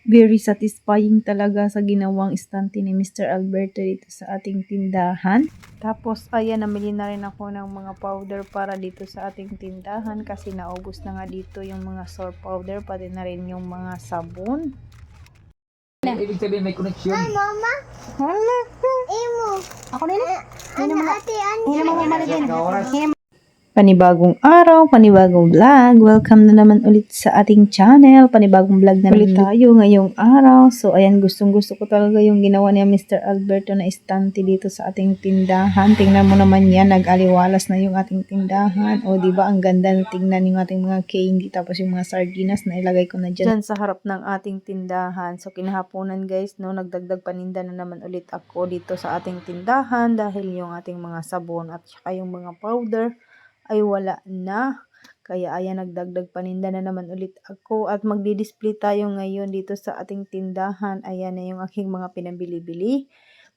Very satisfying talaga sa ginawang istante ni Mr. Alberto dito sa ating tindahan. Tapos ayan, namili na rin ako ng mga powder para dito sa ating tindahan kasi naubos na nga dito yung mga soap powder, pati na rin yung mga sabon. Ibig sabihin may connection. Ay, mama. Hala, Imo. Ako din. Ano ate, Hindi naman mamalit. panibagong araw, panibagong vlog. Welcome na naman ulit sa ating channel. Panibagong vlog na ulit tayo ngayong araw. So, ayan, gustong-gusto ko talaga yung ginawa niya Mr. Alberto na istante dito sa ating tindahan. Tingnan mo naman yan, nag-aliwalas na yung ating tindahan. O, di ba ang ganda na tingnan yung ating mga candy. Tapos yung mga sardinas na ilagay ko na dyan sa harap ng ating tindahan. So, kinahaponan guys, no, nagdagdag paninda na naman ulit ako dito sa ating tindahan dahil yung ating mga sabon at saka yung mga powder ay wala na. Kaya ayan, nagdagdag paninda na naman ulit ako at magdi-display tayo ngayon dito sa ating tindahan. Ayan na yung aking mga pinabili-bili.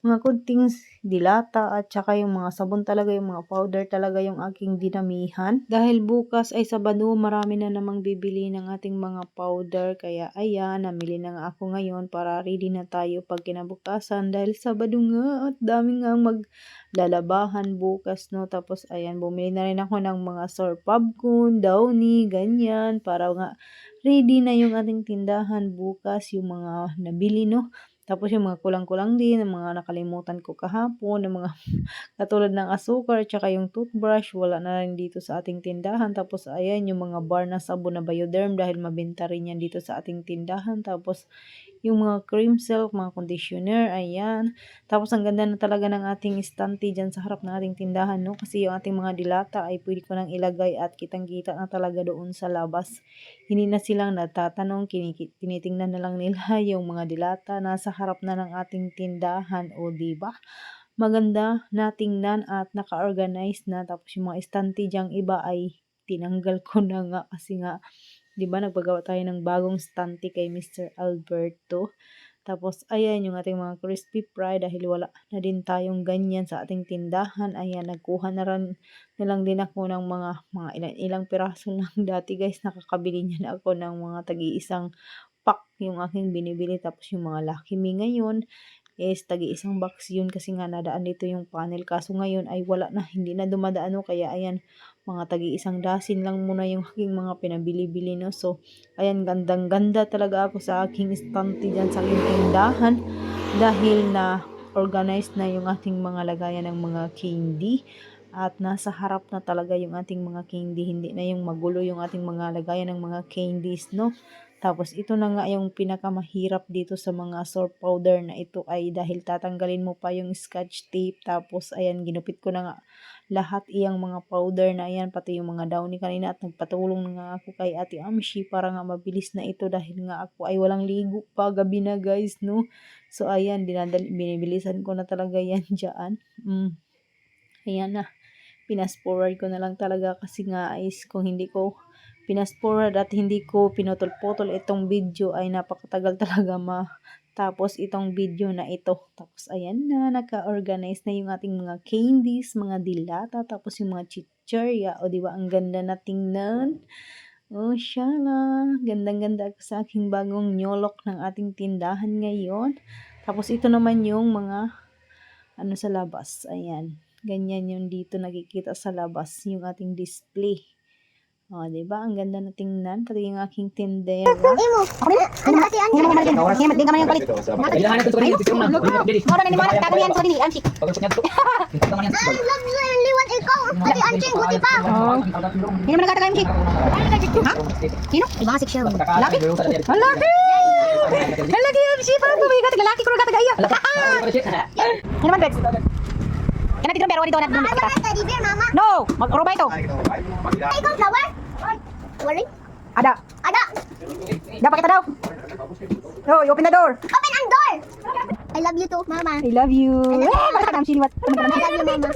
Mga kunting dilata at saka yung mga sabon talaga, yung mga powder talaga yung aking dinamihan. Dahil bukas ay Sabado, marami na namang bibili ng ating mga powder. Kaya ayan, namili na nga ako ngayon para ready na tayo pag kinabukasan. Dahil Sabado nga at dami nga maglalabahan bukas, no. Tapos ayan, bumili na rin ako ng mga sour popcorn, downy, ganyan. Para nga ready na yung ating tindahan bukas, yung mga nabili, no. Tapos yung mga kulang-kulang din, yung mga nakalimutan ko kahapon, yung mga katulad ng asukar, tsaka yung toothbrush, wala na rin dito sa ating tindahan. Tapos ayan, yung mga bar na sabon na Bioderm dahil mabenta rin yan dito sa ating tindahan. Tapos yung mga cream silk, mga conditioner, ayan. Tapos ang ganda na talaga ng ating estante dyan sa harap ng ating tindahan, no? Kasi yung ating mga dilata ay pwede ko nang ilagay at kitang-kita na talaga doon sa labas. Hindi na silang natatanong, tinitingnan na lang nila yung mga dilata nasa harap na ng ating tindahan. O diba? Maganda na tingnan at naka-organize na. Tapos yung mga estante dyang iba ay tinanggal ko na nga kasi nga, diba, nagpagawa tayo ng bagong estante kay Mr. Alberto. Tapos ayan yung ating mga crispy fry dahil wala na din tayong ganyan sa ating tindahan. Ayan, nagkuha na lang din ako ng mga ilang piraso lang. Dati guys, nakakabili niya na ako ng mga tagi-isang pack yung aking binibili. Tapos yung mga Lucky Me ngayon is tagi-isang box yun kasi nga nadaan dito yung panel. Kaso ngayon ay wala na, hindi na dumadaan, no? Kaya ayan, mga tagi-isang dasin lang muna yung aking mga pinabili-bili, no? So ayan, gandang-ganda talaga ako sa aking estante dyan sa aking tindahan dahil na organized na yung ating mga lagayan ng mga candy. At nasa harap na talaga yung ating mga candy. Hindi na yung magulo yung ating mga lagayan ng mga candies, no? Tapos ito na nga yung pinakamahirap dito sa mga soap powder na ito ay dahil tatanggalin mo pa yung scotch tape. Tapos ayan, ginupit ko na nga lahat iyang mga powder na ayan, pati yung mga downy kanina. At nagpatulong na nga ako kay Ate Amshi para nga mabilis na ito dahil nga ako ay walang ligo pa, gabi na guys, no? So ayan, binibilisan ko na talaga yan dyan. Ayan na, pinas-forward ko na lang talaga kasi nga is kung hindi ko pinas-forward at hindi ko pinutol-putol itong video ay napakatagal talaga matapos itong video na ito. Tapos ayan na, naka-organize na yung ating mga candies, mga dilata, tapos yung mga chichirya. O diba, ang ganda na tingnan. Oh, shala, gandang-ganda sa aking bagong nyolok ng ating tindahan ngayon. Tapos ito naman yung mga ano sa labas. Ayan, ganyan yung dito nakikita sa labas, yung ating display. O, diba? Ang ganda na tingnan. Pati yung aking tindera. Imo. Ano ate, Hindi naman mamalit. Hindi naman yung palit. Kailangan natin ito kanina, picture mo na. Moro na ni Mara, kagawin yan ko din, Amsi. Lang liwan ikaw. Ate Anching, buti pa. Hindi naman nagkataga, Amsi. Ha? Sino? Ibang asik siya. Lalaki? Lalaki! Lalaki, Amsi. Parang bumigat. Lalaki ko nagkataga iya. Hindi naman, Bets. Yan natin pero dito natin. I want a teddy bear, mama. No! Mag-roba ito. Ikaw, flower? Wala. Ada. Dapat kita daw. Oh, open the door. Open ang door. I love you too, mama. I love you. Eh, bakit Amsi liwat? I love you, mama.